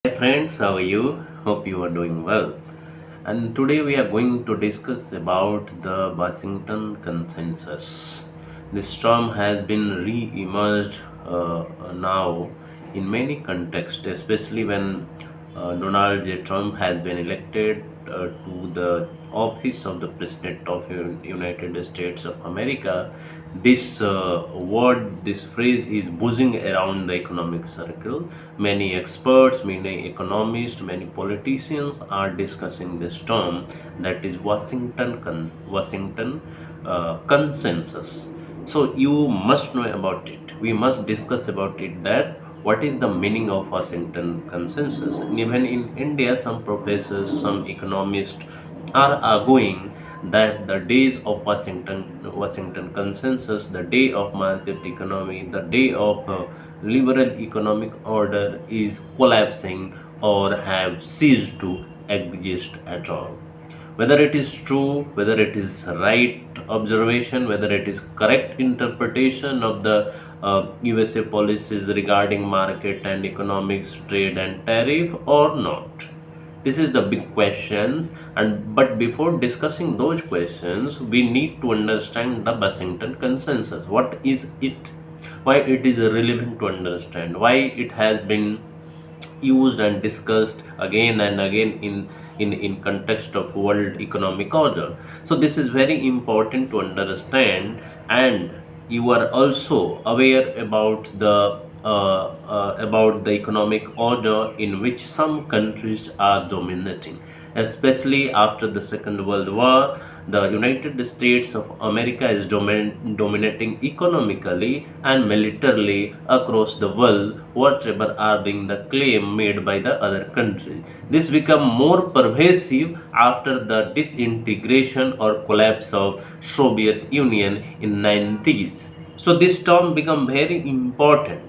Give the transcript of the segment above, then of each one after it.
Hi friends, how are you? Hope you are doing well. And today we are going to discuss about the Washington Consensus. This term has been re-emerged now in many contexts, especially when Donald J. Trump has been elected to the office of the President of United States of America. This word, this phrase is buzzing around the economic circle. Many experts, many economists, many politicians are discussing this term, that is Washington consensus. So you must know about it. We must discuss about it, that what is the meaning of Washington consensus. And even in India, some professors, some economists are arguing that the days of Washington consensus, the day of market economy, the day of liberal economic order is collapsing or have ceased to exist at all. Whether it is true, whether it is right observation, whether it is correct interpretation of the USA policies regarding market and economics, trade and tariff or not. This is the big questions, and but before discussing those questions, we need to understand the Washington consensus. What is it? Why it is relevant to understand? Why it has been used and discussed again and again in context of world economic order. So this is very important to understand, and you are also aware about the economic order in which some countries are dominating, especially after the Second World War. The United States of America is dominating economically and militarily across the world, whatever are being the claim made by the other countries. This become more pervasive after the disintegration or collapse of Soviet Union in 90s. So this term become very important.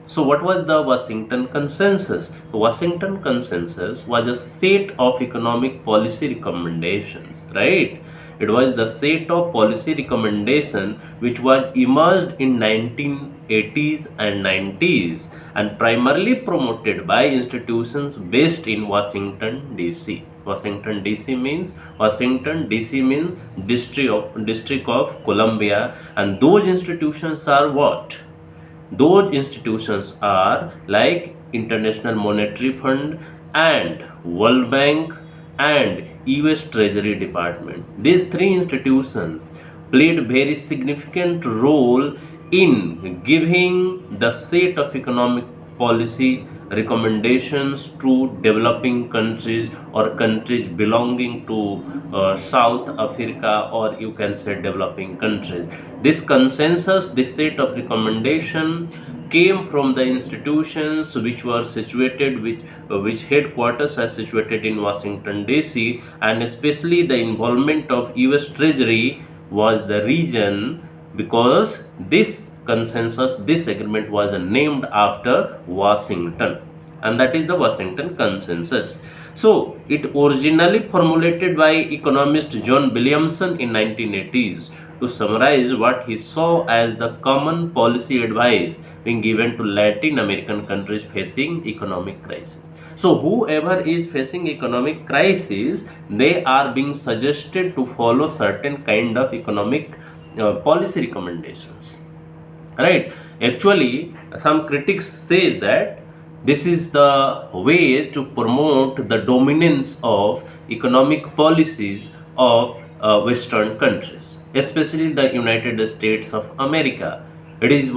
So, what was the Washington Consensus? The Washington Consensus was a set of economic policy recommendations, right? It was the set of policy recommendation which was emerged in 1980s and 90s and primarily promoted by institutions based in Washington DC. Washington DC means District of Columbia, and those institutions are what? Those institutions are like International Monetary Fund and World Bank and US Treasury Department. These three institutions played very significant role in giving the set of economic policy recommendations to developing countries or countries belonging to South Africa, or you can say developing countries. This consensus, this set of recommendation came from the institutions which were situated, which headquarters are situated in Washington DC, and especially the involvement of US Treasury was the reason, because this consensus, this agreement was named after Washington, and that is the Washington Consensus. So it originally formulated by economist John Williamson in 1980s to summarize what he saw as the common policy advice being given to Latin American countries facing economic crisis. So whoever is facing economic crisis, they are being suggested to follow certain kind of economic policy recommendations, right? Actually, some critics say that this is the way to promote the dominance of economic policies of Western countries, especially the United States of America. It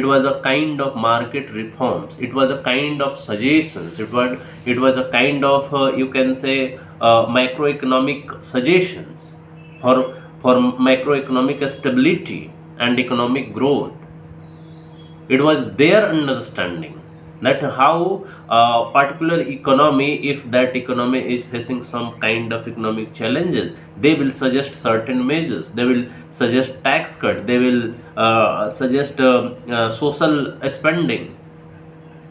was a kind of market reforms. It was a kind of suggestions. It was a kind of you can say macroeconomic suggestions for macroeconomic stability and economic growth. It was their understanding that how a particular economy, if that economy is facing some kind of economic challenges, they will suggest certain measures, they will suggest tax cut, they will suggest social spending,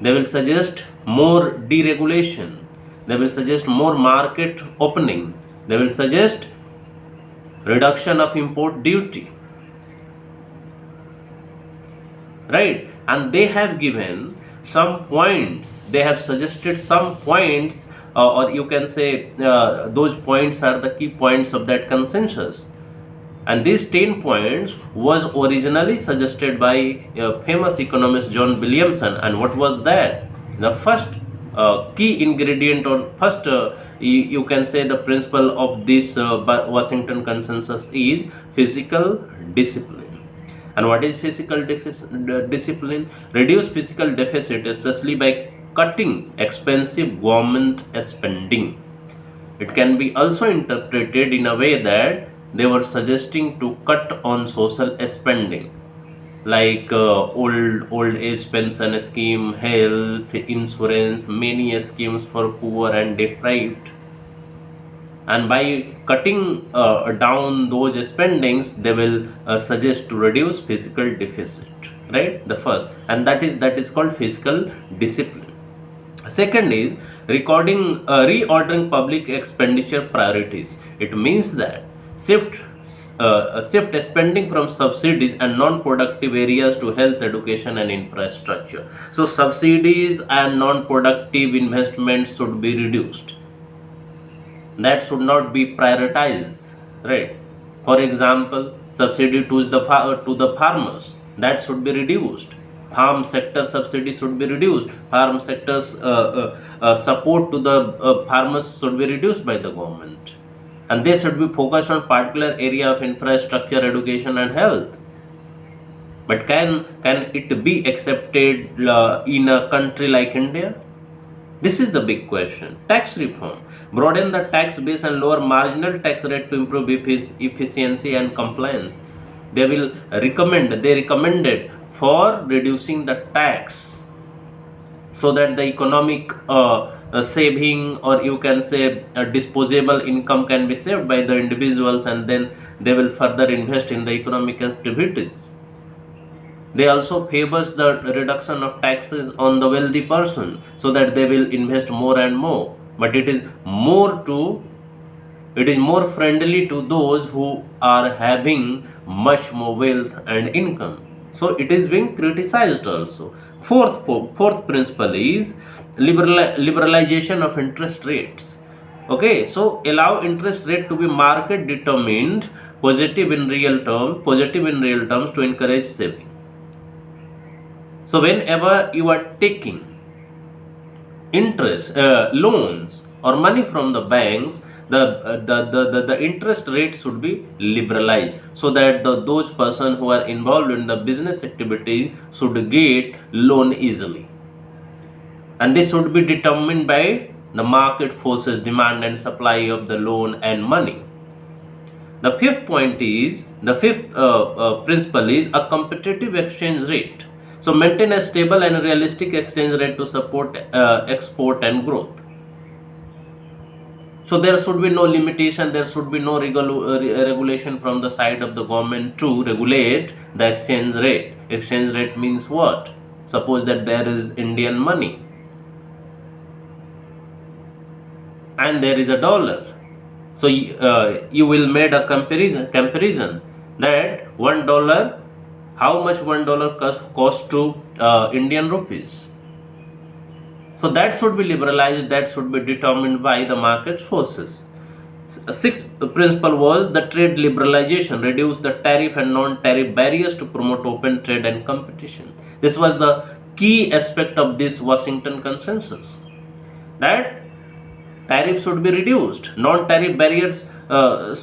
they will suggest more deregulation, they will suggest more market opening, they will suggest reduction of import duty, right? And they have given some points. They have suggested some points, or you can say those points are the key points of that consensus. And these 10 points was originally suggested by famous economist John Williamson. And what was that? The first key ingredient, or first you can say the principle of this Washington consensus is physical discipline. And what is physical discipline? Reduce physical deficit, especially by cutting expensive government spending. It can be also interpreted in a way that they were suggesting to cut on social spending, like old age pension scheme, health insurance, many schemes for poor and deprived. And by cutting down those spendings, they will suggest to reduce physical deficit, right? The first, and that is called physical discipline. Second is reordering public expenditure priorities. It means that shift spending from subsidies and non-productive areas to health, education, and infrastructure. So subsidies and non-productive investments should be reduced. That should not be prioritized, right? For example, subsidy to the farmers, that should be reduced. Farm sector subsidy should be reduced. Farm sector's support to the farmers should be reduced by the government, and they should be focused on particular area of infrastructure, education, and health. But can it be accepted in a country like India? This is the big question. Tax reform. Broaden the tax base and lower marginal tax rate to improve efficiency and compliance. They recommended for reducing the tax so that the economic saving, or you can say disposable income, can be saved by the individuals, and then they will further invest in the economic activities. They also favors the reduction of taxes on the wealthy person so that they will invest more and more. But it is more friendly to those who are having much more wealth and income. So it is being criticized also. Fourth principle is liberalization of interest rates. Okay, so allow interest rate to be market determined, positive in real terms to encourage saving. So whenever you are taking interest loans or money from the banks, the interest rate should be liberalized so that those persons who are involved in the business activity should get loan easily. And this should be determined by the market forces, demand and supply of the loan and money. The fifth principle is a competitive exchange rate. So maintain a stable and realistic exchange rate to support export and growth. So there should be no limitation, there should be no regulation from the side of the government to regulate the exchange rate. Exchange rate means what? Suppose that there is Indian money and there is a dollar. So you will make a comparison that $1, how much $1 cost to Indian rupees. So that should be liberalized, that should be determined by the market forces. Sixth principle was the trade liberalization, reduce the tariff and non-tariff barriers to promote open trade and competition. This was the key aspect of this Washington consensus, that tariff should be reduced, non-tariff barriers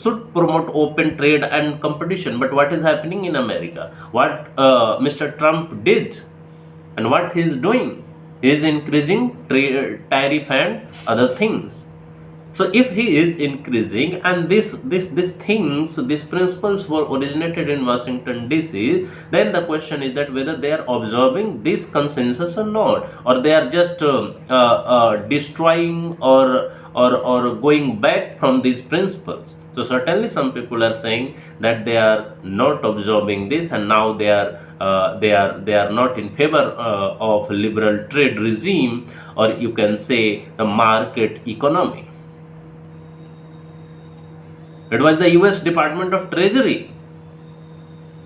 should promote open trade and competition. But what is happening in America? What Mr. Trump did and what he is doing is increasing tariff and other things. So if he is increasing, and these principles were originated in Washington DC, then the question is that whether they are observing this consensus or not, or they are just destroying or going back from these principles. So certainly some people are saying that they are not observing this, and now they are not in favor of liberal trade regime, or you can say the market economy. It was the US Department of Treasury,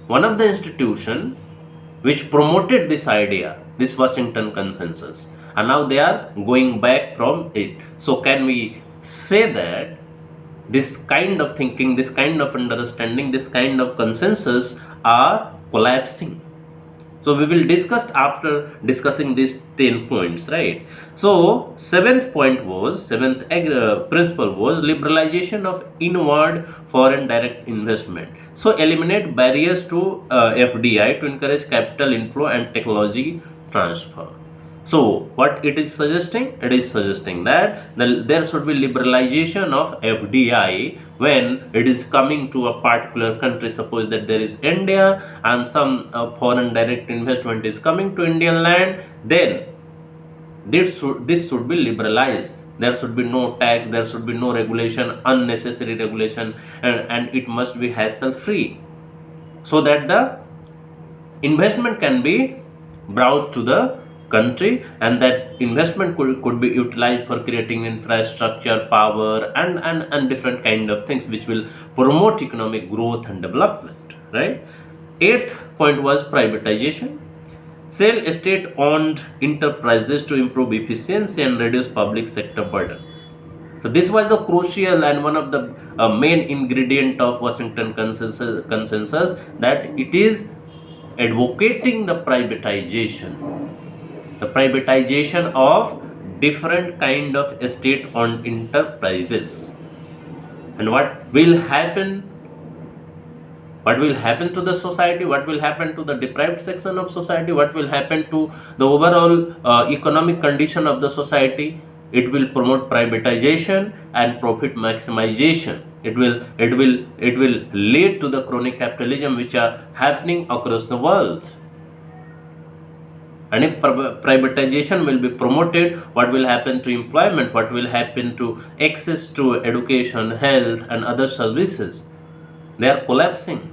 one of the institution which promoted this idea, this Washington consensus, and now they are going back from it. So can we say that this kind of thinking, this kind of understanding, this kind of consensus are collapsing? So we will discuss after discussing these 10 points, right? So seventh principle was liberalization of inward foreign direct investment. So eliminate barriers to FDI to encourage capital inflow and technology transfer. So what it is suggesting? It is suggesting that there should be liberalization of FDI when it is coming to a particular country. Suppose that there is India and some foreign direct investment is coming to Indian land, then this should be liberalized. There should be no tax, there should be no regulation, unnecessary regulation, and it must be hassle free, so that the investment can be brought to the country, and that investment could be utilized for creating infrastructure, power, and different kind of things which will promote economic growth and development, right? Eighth point was privatization. Sell state owned enterprises to improve efficiency and reduce public sector burden. So this was the crucial and one of the main ingredient of Washington consensus, that it is advocating the privatization of different kind of state owned enterprises. And what will happen to the society, what will happen to the deprived section of society, what will happen to the overall economic condition of the society? It will promote privatization and profit maximization. It will lead to the chronic capitalism which are happening across the world. And if privatization will be promoted, what will happen to employment, what will happen to access to education, health, and other services? They are collapsing.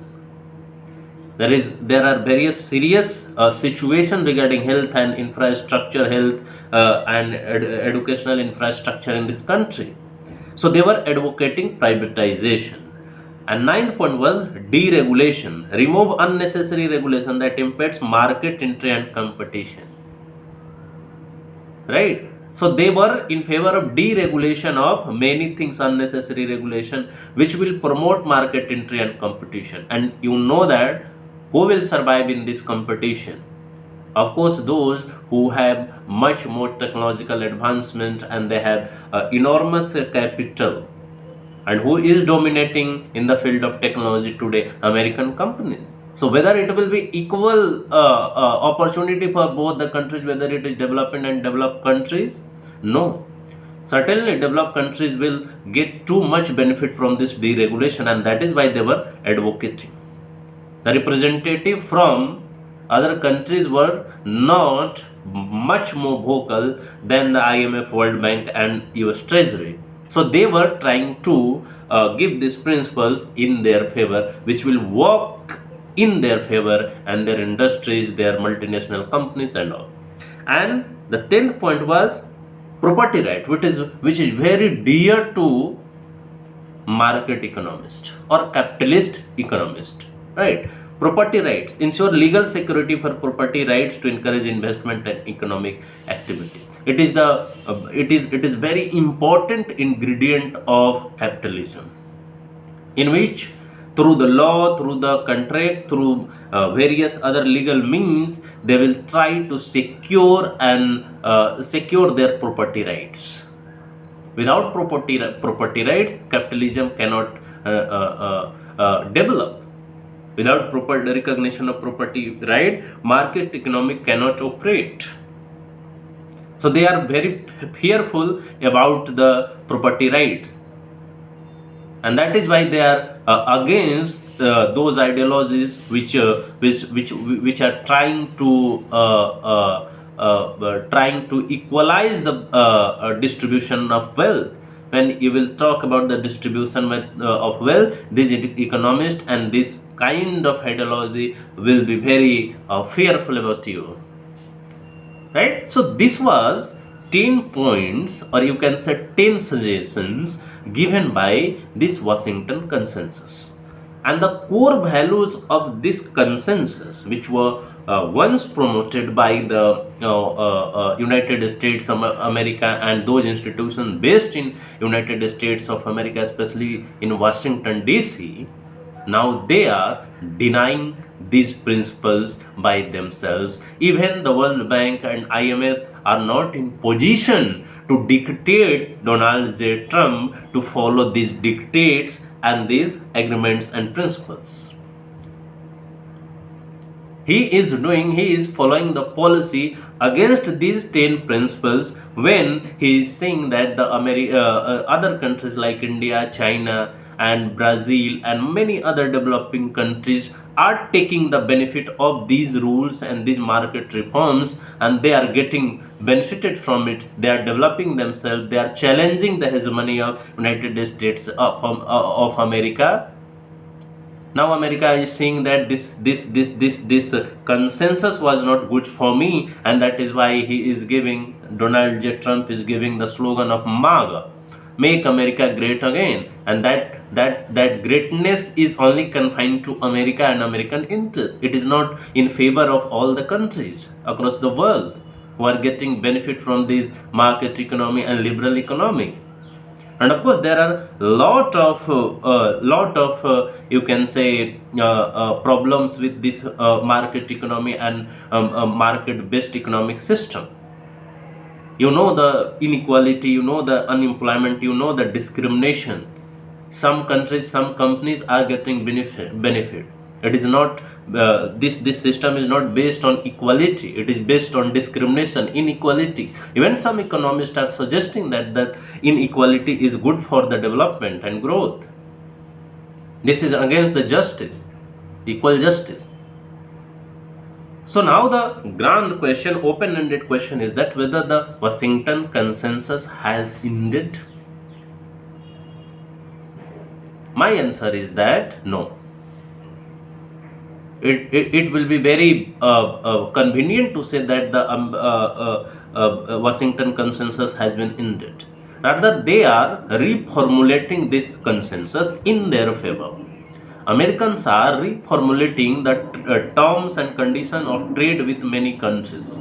There are various serious situations regarding health and infrastructure, health and educational infrastructure in this country. So they were advocating privatization. And ninth point was deregulation. Remove unnecessary regulation that impedes market entry and competition. Right? So they were in favor of deregulation of many things, unnecessary regulation, which will promote market entry and competition. And you know that who will survive in this competition? Of course, those who have much more technological advancement and they have enormous capital. And who is dominating in the field of technology today? American companies. So whether it will be equal opportunity for both the countries, whether it is developing and developed countries? No. Certainly developed countries will get too much benefit from this deregulation, and that is why they were advocating. The representative from other countries were not much more vocal than the IMF, World Bank, and US Treasury. So they were trying to give these principles in their favor, which will work in their favor and their industries, their multinational companies, and all. And the 10th point was property right, which is very dear to market economist or capitalist economist, right? Property rights ensure legal security for property rights to encourage investment and economic activity. It is very important ingredient of capitalism, in which through the law, through the contract, through various other legal means, they will try to secure their property rights. Without property rights, capitalism cannot develop. Without proper recognition of property right, market economy cannot operate. So they are very fearful about the property rights, and that is why they are against those ideologies which are trying to equalize the distribution of wealth. When you will talk about the distribution of wealth, these economists and this kind of ideology will be very fearful about you, right? So this was 10 points, or you can say 10 suggestions given by this Washington consensus. And the core values of this consensus, which were once promoted by the United States of America, and those institutions based in United States of America, especially in Washington DC, now they are denying these principles by themselves. Even the World Bank and IMF are not in position to dictate Donald J. Trump to follow these dictates and these agreements and principles. He is following the policy against these 10 principles, when he is saying that the other countries like India, China and Brazil and many other developing countries are taking the benefit of these rules and these market reforms, and they are getting benefited from it. They are developing themselves, they are challenging the hegemony of United States of America. Now America is saying that this consensus was not good for me, and that is why he is giving, Donald J. Trump is giving the slogan of MAGA, make America great again, and that greatness is only confined to America and American interest. It is not in favor of all the countries across the world who are getting benefit from this market economy and liberal economy. And of course there are lot of you can say problems with this market economy and market based economic system. You know the inequality, you know the unemployment, you know the discrimination. Some countries, some companies are getting benefit. It is not this system is not based on equality, it is based on discrimination, inequality. Even some economists are suggesting that inequality is good for the development and growth. This is against the justice, equal justice. So now the grand question, open-ended question, is that whether the Washington consensus has ended. My answer is that no. It will be very convenient to say that the Washington consensus has been ended. Rather, they are reformulating this consensus in their favor. Americans are reformulating the terms and conditions of trade with many countries.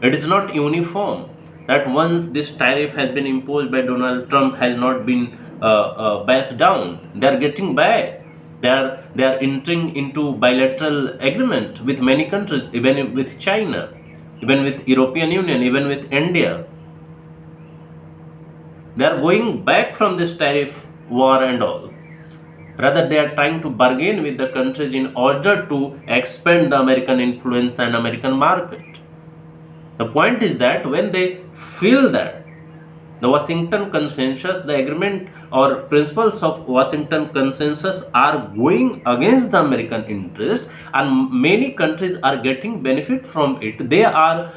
It is not uniform. That once this tariff has been imposed by Donald Trump has not been backed down. They are getting back. They are entering into bilateral agreement with many countries, even with China, even with European Union, even with India. They are going back from this tariff war and all. Rather, they are trying to bargain with the countries in order to expand the American influence and American market. The point is that when they feel that the Washington consensus, the agreement or principles of Washington consensus are going against the American interest, and many countries are getting benefit from it, they are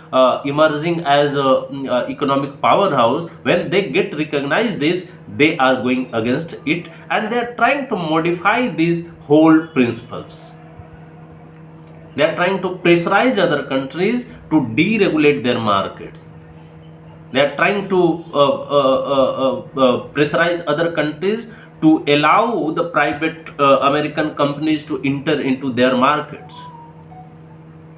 emerging as a economic powerhouse. When they get recognized this, they are going against it, and they are trying to modify these whole principles. They are trying to pressurize other countries to deregulate their markets. They are trying to pressurize other countries to allow the private American companies to enter into their markets.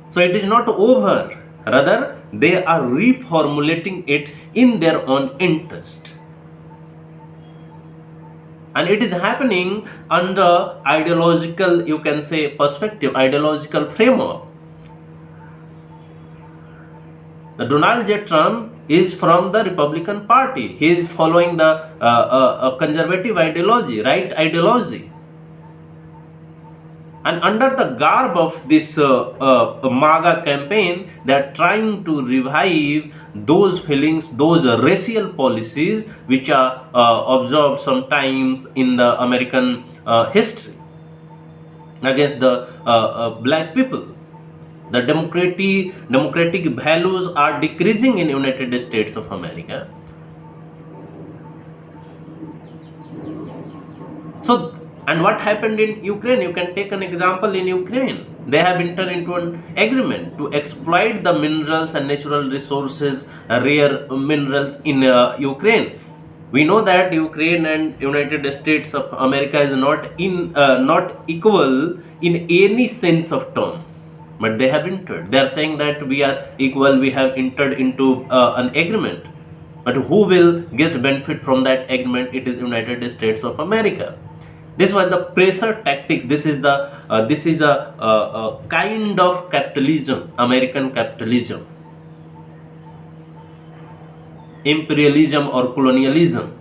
So it is not over. Rather, they are reformulating it in their own interest. And it is happening under ideological, you can say, perspective, ideological framework. The Donald J. Trump is from the Republican Party. He is following the conservative ideology, right ideology. And under the garb of this MAGA campaign, they are trying to revive those feelings, those racial policies which are observed sometimes in the American history against the black people. The democratic values are decreasing in United States of America. So, and what happened in Ukraine? You can take an example in Ukraine. They have entered into an agreement to exploit the minerals and natural resources, rare minerals in Ukraine. We know that Ukraine and United States of America is not equal in any sense of term. but they have entered. They are saying that we are equal, we have entered into an agreement. But who will get benefit from that agreement? It is United States of America. This was the pressure tactics. This is a kind of capitalism, American capitalism, imperialism or colonialism.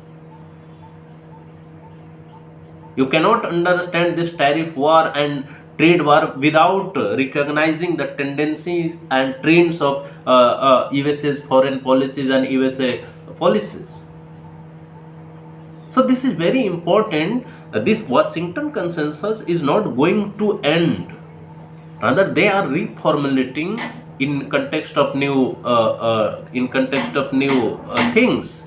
You cannot understand this tariff war and trade war without recognizing the tendencies and trends of USA's foreign policies and USA policies. So this is very important. This Washington consensus is not going to end. Rather, they are reformulating in context of new things.